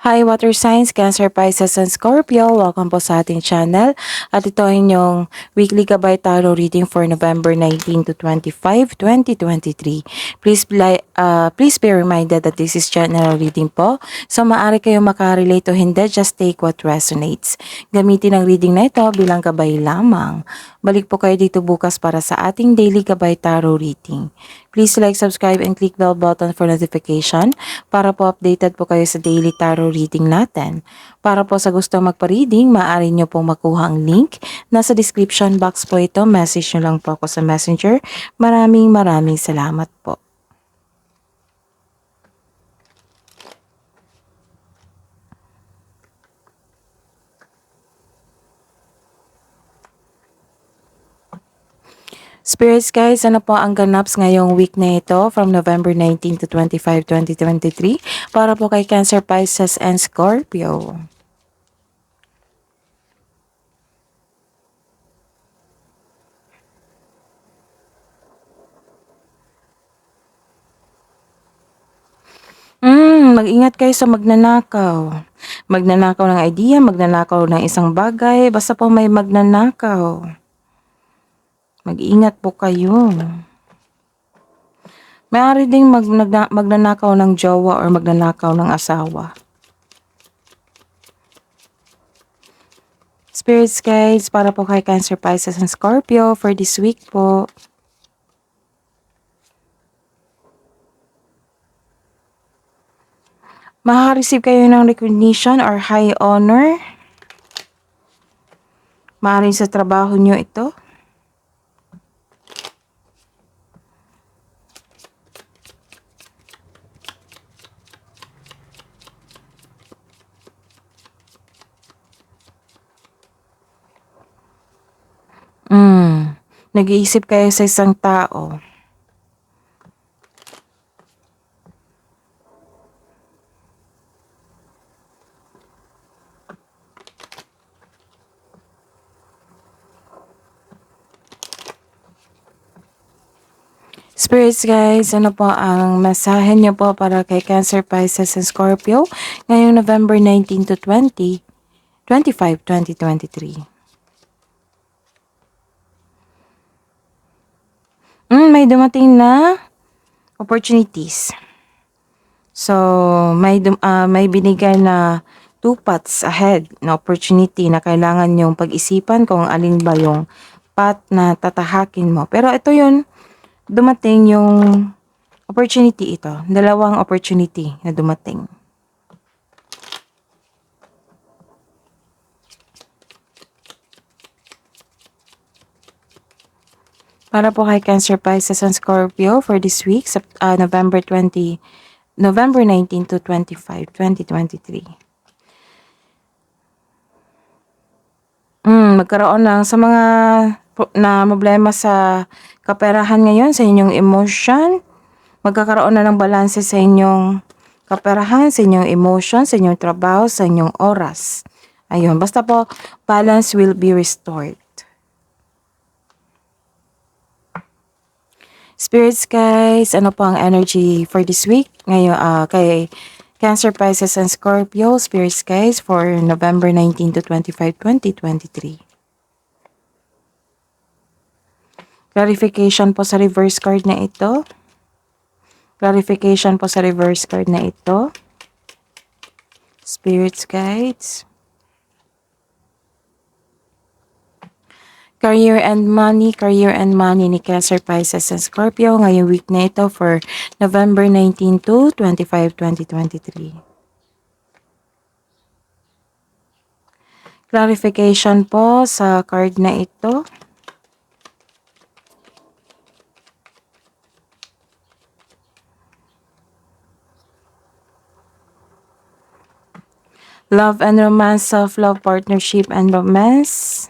Hi Water Signs, Cancer, Pisces, and Scorpio. Welcome po sa ating channel. At ito ay inyong weekly gabay tarot reading for November 19 to 25, 2023. Please be reminded that this is general reading po. So maaari kayong makarelate o hindi, just take what resonates. Gamitin ang reading na ito bilang gabay lamang. Balik po kayo dito bukas para sa ating daily gabay tarot reading. Please like, subscribe, and click bell button for notification para po updated po kayo sa daily tarot reading natin. Para po sa gusto magpa-reading, maaari nyo pong makuha ang link. Nasa description box po ito. Message nyo lang po ako sa messenger. Maraming salamat po. Spirits guys, ano po ang ganaps ngayong week na ito from November 19 to 25, 2023 para po kay Cancer, Pisces, and Scorpio. Mag-ingat kayo sa magnanakaw. Magnanakaw ng idea, magnanakaw ng isang bagay, basta po may magnanakaw. Mag-ingat po kayo. Maaari ding magnanakaw ng jowa or magnanakaw ng asawa. Spirits guides para po kay Cancer, Pisces, and Scorpio for this week po. Makaka-receive kayo ng recognition or high honor. Maaaring sa trabaho nyo ito. Nag-iisip kayo sa isang tao. Spirits guys, ano po ang mensahe niyo po para kay Cancer, Pisces, and Scorpio ngayong November 19 to 25, 2023? May dumating na opportunities. So, may binigay na 2 paths ahead na opportunity na kailangan yung pag-isipan kung alin ba yung path na tatahakin mo. Pero ito yun, dumating yung opportunity ito. 2 opportunity na dumating. Para po kay Cancer, Pisces, and Scorpio for this week, November 19 to 25, 2023. Magkaroon ng sa mga na problema sa kaperahan ngayon, sa inyong emotion, magkakaroon na ng balanse sa inyong kaperahan, sa inyong emotion, sa inyong trabaho, sa inyong oras. Ayun, basta po, balance will be restored. Spirits guys, ano po ang energy for this week? Ngayon, kay Cancer, Pisces, and Scorpio, Spirits guys, for November 19 to 25, 2023. Clarification po sa reverse card na ito. Clarification po sa reverse card na ito. Spirits guides. Career and money ni Cancer, Pisces, and Scorpio ngayong week na ito for November 19 to 25, 2023. Clarification po sa card na ito. Love and romance, self-love, partnership, and romance.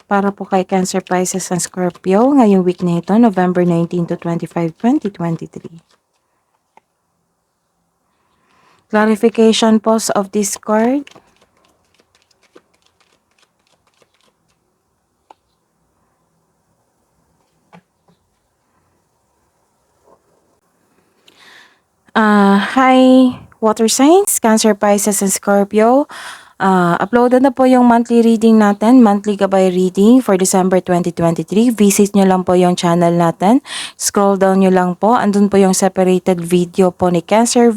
Para po kay Cancer, Pisces, and Scorpio ngayong week na ito, November 19 to 25, 2023. Clarification po of this card. High water signs, Cancer, Pisces, and Scorpio. Uploaded na po yung monthly reading natin, monthly gabay reading for December 2023. Visit nyo lang po yung channel natin. Scroll down nyo lang po. Andun po yung separated video po ni Cancer,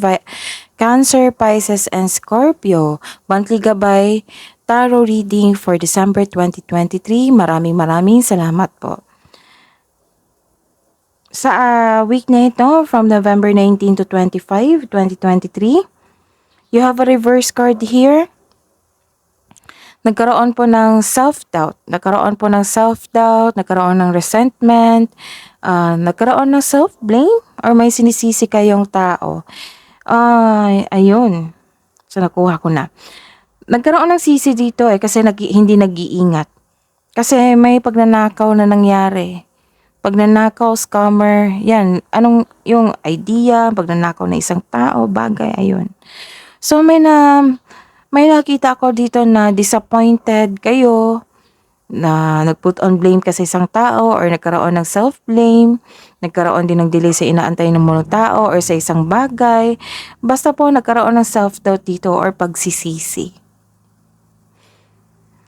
Pisces, and Scorpio. Monthly gabay tarot reading for December 2023. Maraming salamat po. Sa week na ito, from November 19 to 25, 2023, you have a reverse card here. Nagkaroon po ng self-doubt, nagkaroon ng resentment, nagkaroon ng self-blame, or may sinisisi kayong tao. Ayun. So, nakuha ko na. Nagkaroon ng sisi dito kasi hindi nag-iingat. Kasi may pagnanakaw na nangyari. Pagnanakaw, scammer, yan. Anong yung idea, pagnanakaw na isang tao, bagay, ayun. So, may nakita ko dito na disappointed kayo, na nag-put on blame kasi isang tao, or nagkaroon ng self-blame, nagkaroon din ng delay sa inaantay ng mga tao or sa isang bagay. Basta po nagkaroon ng self-doubt dito or pagsisisi.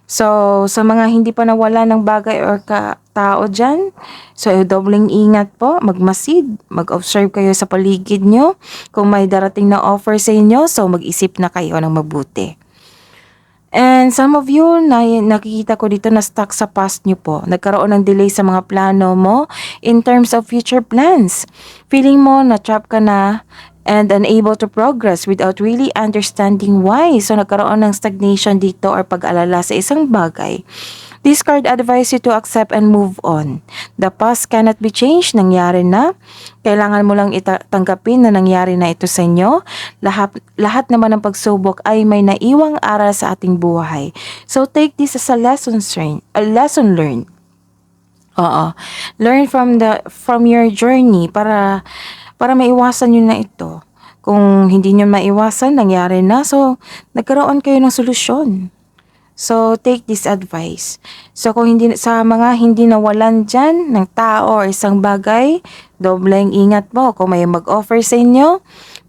So, sa mga hindi pa nawala ng bagay or tao dyan, so dobling ingat po, magmasid, mag-observe kayo sa paligid nyo. Kung may darating na offer sa inyo, so mag-isip na kayo ng mabuti. And some of you, nakikita ko dito na stuck sa past nyo po. Nagkaroon ng delay sa mga plano mo in terms of future plans. Feeling mo na trap ka na and unable to progress without really understanding why. So, nagkaroon ng stagnation dito or pag-alala sa isang bagay. This card advises you to accept and move on. The past cannot be changed. Nangyari na. Kailangan mo lang tanggapin na nangyari na ito sa inyo. Lahat naman ng pagsubok ay may naiwang aral sa ating buhay. So, take this as a lesson learned. Learn from your journey para maiwasan nyo na ito. Kung hindi nyo maiwasan, nangyari na. So, nagkaroon kayo ng solusyon. So, take this advice. So, kung sa mga hindi nawalan dyan ng tao o isang bagay, dobleng ingat mo. Kung may mag-offer sa inyo,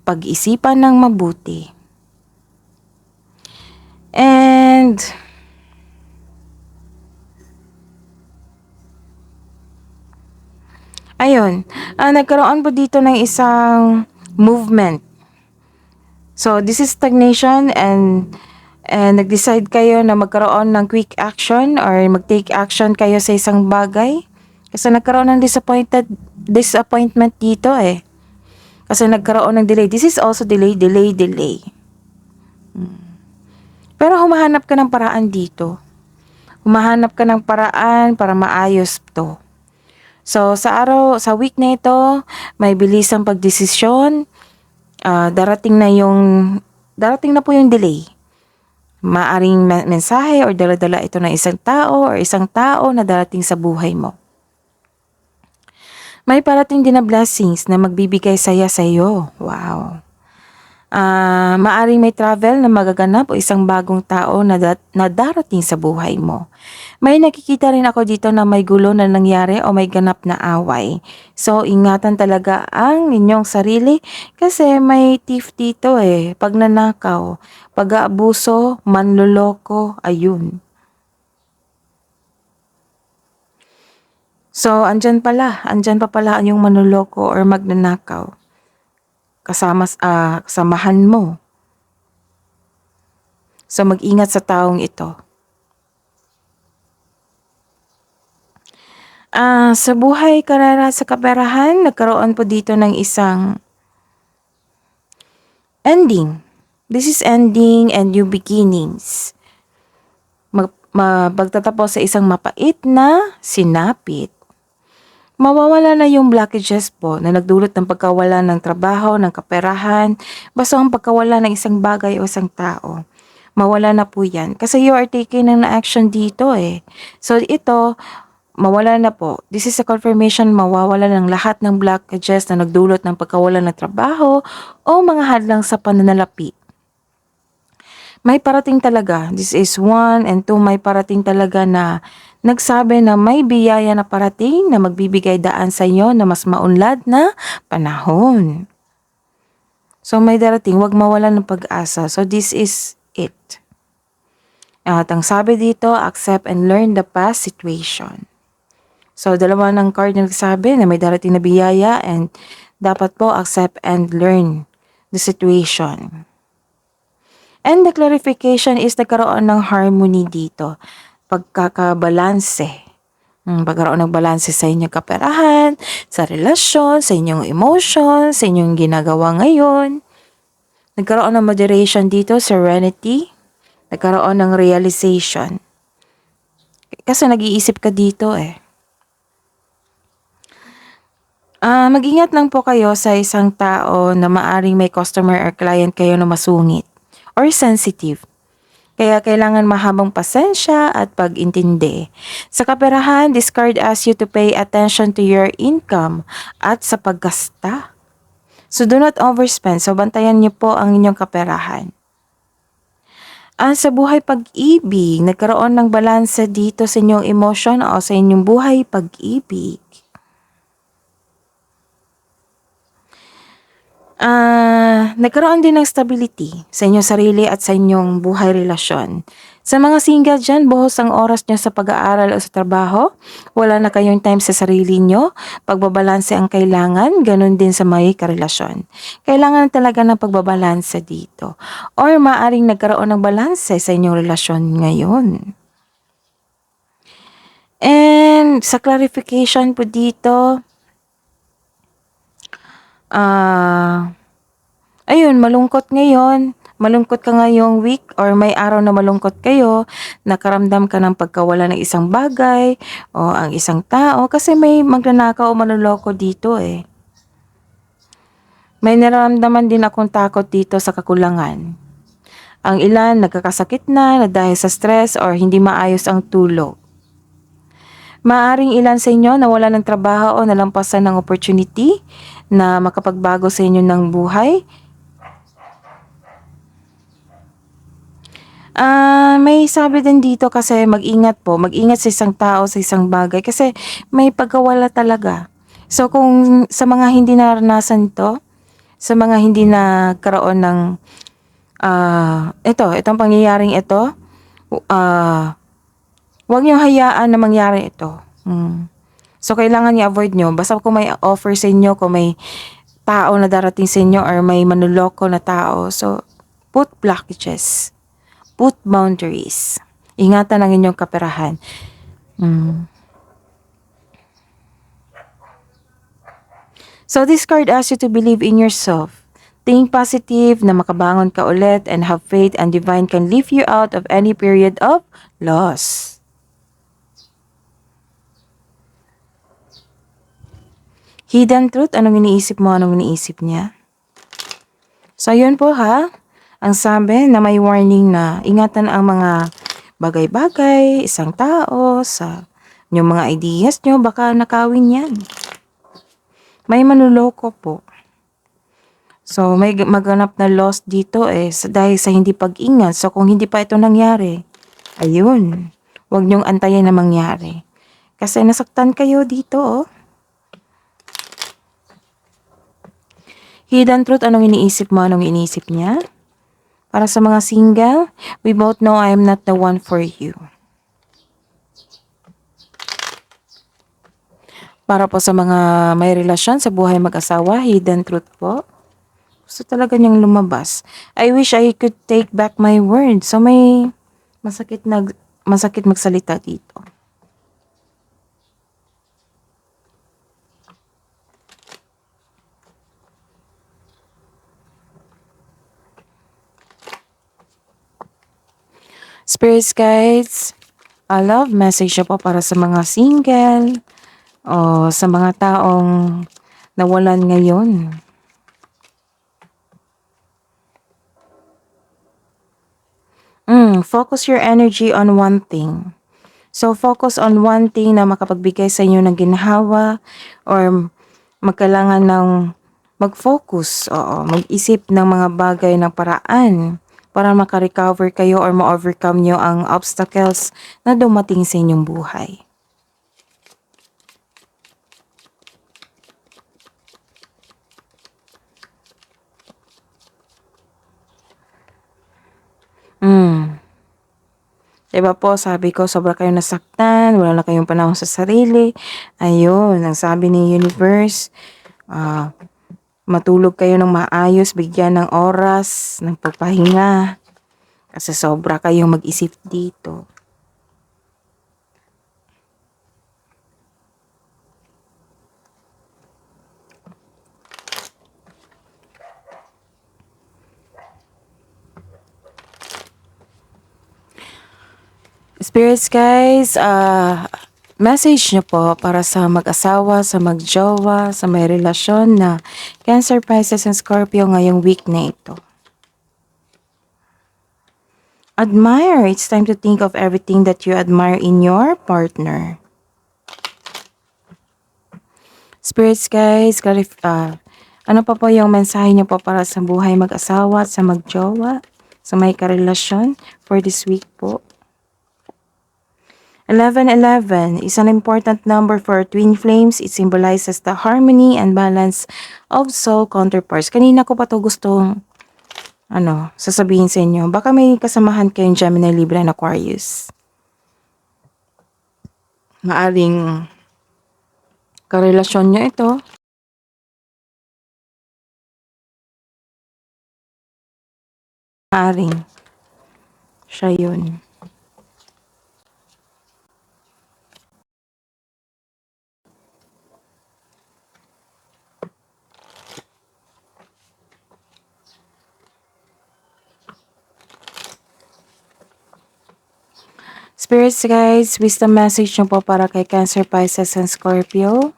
pag-isipan ng mabuti. And ayun, nagkaroon po dito ng isang movement. So, this is stagnation and nag-decide kayo na magkaroon ng quick action or mag-take action kayo sa isang bagay. Kasi nagkaroon ng disappointment dito Kasi nagkaroon ng delay. This is also delay. Pero humahanap ka ng paraan dito. Humahanap ka ng paraan para maayos to. So, sa week na ito, may bilisang pagdesisyon. Darating na po yung delay. Maaring mensahe or dala-dala ito ng isang tao na darating sa buhay mo. May parating din na blessings na magbibigay saya sa iyo. Wow. Maaring may travel na magaganap o isang bagong tao na darating sa buhay mo. May nakikita rin ako dito na may gulo na nangyari o may ganap na away. So, ingatan talaga ang inyong sarili kasi may thief dito pagnanakaw, pag-aabuso, manloloko, ayun. So, andyan pa pala yung manloloko or magnanakaw. Kasamahan mo. So, mag-ingat sa taong ito. Sa buhay, karera sa kaperahan, nagkaroon po dito ng isang ending. This is ending and new beginnings. Magtatapos sa isang mapait na sinapit. Mawawala na yung blockages po na nagdulot ng pagkawala ng trabaho, ng kaperahan, basta ang pagkawala ng isang bagay o isang tao. Mawala na po yan. Kasi you are taking an action dito So ito, mawala na po. This is a confirmation, mawawala ng lahat ng blockages na nagdulot ng pagkawala ng trabaho o mga hadlang sa pananalapi. May parating talaga. This is 1 and 2, may parating talaga na nagsabi na may biyaya na parating na magbibigay daan sa inyo na mas maunlad na panahon. So may darating, wag mawalan ng pag-asa. So this is it. At ang sabi dito, accept and learn the past situation. So dalawa ng card na nagsabi na may darating na biyaya and dapat po accept and learn the situation. And the clarification is nagkaroon ng harmony dito. Pagkakabalanse. Pagkaroon ng balanse sa inyong kaperahan, sa relasyon, sa inyong emotion, sa inyong ginagawa ngayon. Nagkaroon ng moderation dito, serenity. Nagkaroon ng realization. Kasi nag-iisip ka dito eh. Mag-ingat lang po kayo sa isang tao na maaring may customer or client kayo na masungit or sensitive. Kaya kailangan mahabang pasensya at pag-intindi. Sa kaperahan, this card asks you to pay attention to your income at sa paggasta. So do not overspend. So bantayan niyo po ang inyong kaperahan. Sa buhay pag-ibig, nagkaroon ng balanse dito sa inyong emotion o sa inyong buhay pag-ibig. Nagkaroon din ng stability sa inyong sarili at sa inyong buhay relasyon. Sa mga single dyan, buhos ang oras nyo sa pag-aaral o sa trabaho. Wala na kayong time sa sarili nyo. Pagbabalanse ang kailangan, ganun din sa may karelasyon. Kailangan talaga ng pagbabalanse dito. Or maaring nagkaroon ng balanse sa inyong relasyon ngayon. And sa clarification po dito, ayun, malungkot ngayon. Malungkot ka ngayong week or may araw na malungkot kayo, nakaramdam ka ng pagkawala ng isang bagay o ang isang tao kasi may magnanakaw o manloloko dito eh. May nararamdaman din akong takot dito sa kakulangan. Ang ilan nagkakasakit na dahil sa stress or hindi maayos ang tulog. Maaring ilan sa inyo nawala ng trabaho o nalampasan ng opportunity na makapagbago sa inyo ng buhay. May sabi din dito kasi mag-ingat po, mag-ingat sa isang tao, sa isang bagay kasi may pagkawala talaga. So kung sa mga hindi naranasan to, sa mga hindi nagkaroon ng itong pangyayaring ito, huwag niyo hayaan na mangyari ito. So kailangan i-avoid nyo. Basta kung may offer sa inyo, kung may tao na darating sa inyo or may manloloko na tao, so put blockages. Put boundaries. Ingatan ang inyong kaperahan. So this card asks you to believe in yourself. Think positive na makabangon ka ulit and have faith and divine can lift you out of any period of loss. Hidden truth, anong iniisip mo, anong iniisip niya? So yun po ha. Ang sabi na may warning na ingatan ang mga bagay-bagay, isang tao, sa yung mga ideas nyo, baka nakawin yan. May manloloko po. So may maganap na loss dito dahil sa hindi pag-ingat. So kung hindi pa ito nangyari, ayun, huwag nyong antayin na mangyari. Kasi nasaktan kayo dito oh. Hidden truth, anong iniisip mo, anong iniisip niya? Para sa mga single, we both know I am not the one for you. Para po sa mga may relasyon sa buhay mag-asawa, hidden truth po. Gusto talaga niyang lumabas. I wish I could take back my words. So may masakit magsalita dito. Spirits guides, love message po para sa mga single o sa mga taong nawalan ngayon. Focus your energy on one thing. So focus on one thing na makapagbigay sa inyo ng ginhawa or magkailangan ng mag-focus, mag-isip ng mga bagay ng paraan para makarecover kayo or ma-overcome nyo ang obstacles na dumating sa inyong buhay. Hmm. 'Di ba po sabi ko sobra kayong nasaktan, wala na kayong panahon sa sarili. Ayun, ang sabi ni universe, ah, matulog kayo ng maayos, bigyan ng oras, ng pagpahinga, kasi sobra kayong mag-isip dito. Spirits guys, message nyo po para sa mag-asawa, sa mag-jowa, sa may relasyon na Cancer, Pisces, and Scorpio ngayong week na ito. Admire. It's time to think of everything that you admire in your partner. Spirits guys, ano pa po yung mensahe nyo po para sa buhay mag-asawa at sa mag-jowa, sa may karelasyon for this week po? 1111 is an important number for twin flames. It symbolizes the harmony and balance of soul counterparts. Kanina ko pa to gustong sasabihin sa inyo. Baka may kasamahan kayong Gemini, Libra, and Aquarius. Maaring karelasyon nyo ito. Maaring siya yun. Spirits guys, wisdom message nyo po para kay Cancer, Pisces, and Scorpio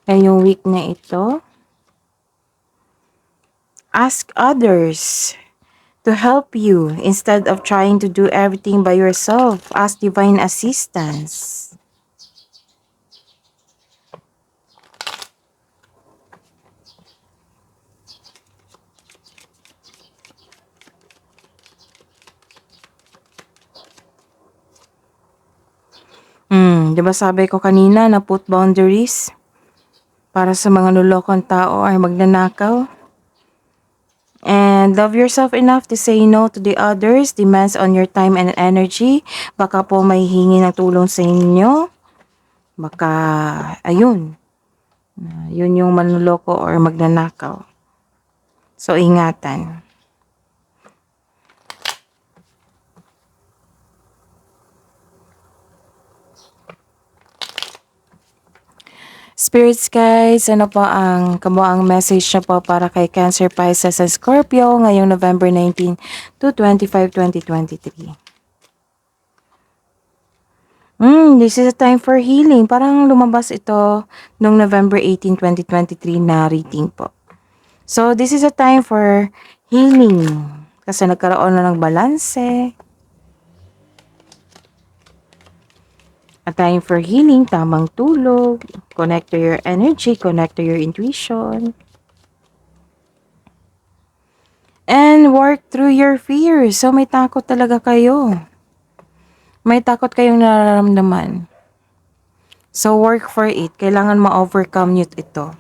ngayong week na ito. Ask others to help you instead of trying to do everything by yourself. Ask divine assistance. Di ba sabi ko kanina na put boundaries para sa mga nulokong tao ay magnanakaw? And love yourself enough to say no to the others, demands on your time and energy. Baka po may hingi ng tulong sa inyo. Baka, ayun. Yun yung manloloko or magnanakaw. So, ingatan. Spirits guys, ano po ang kabuang message na po para kay Cancer, Pisces, and Scorpio ngayong November 19 to 25, 2023? This is a time for healing. Parang lumabas ito noong November 18, 2023 na reading po. So, this is a time for healing. Kasi nagkaroon na ng balanse. A time for healing, tamang tulog, connect to your energy, connect to your intuition. And work through your fears. So, may takot talaga kayo. May takot kayong nararamdaman. So, work for it. Kailangan ma-overcome nyo ito.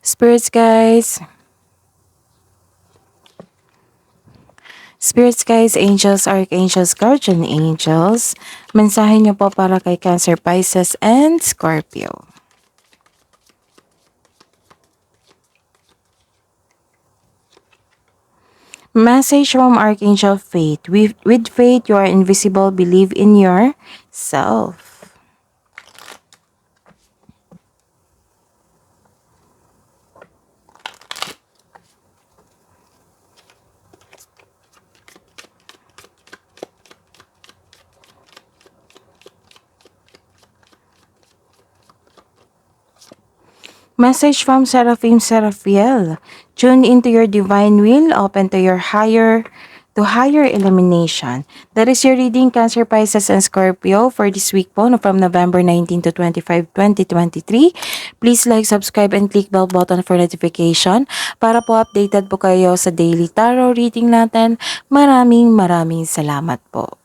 Spirits guys, angels, archangels, guardian angels, mensahe nyo po para kay Cancer, Pisces, and Scorpio. Message from Archangel Faith. With faith, you are invisible. Believe in yourself. Message from Seraphim Seraphiel. Tune into your divine will, open to higher illumination. That is your reading, Cancer, Pisces, and Scorpio for this week po, from November 19 to 25, 2023. Please like, subscribe, and click bell button for notification para po updated po kayo sa daily tarot reading natin. Maraming salamat po.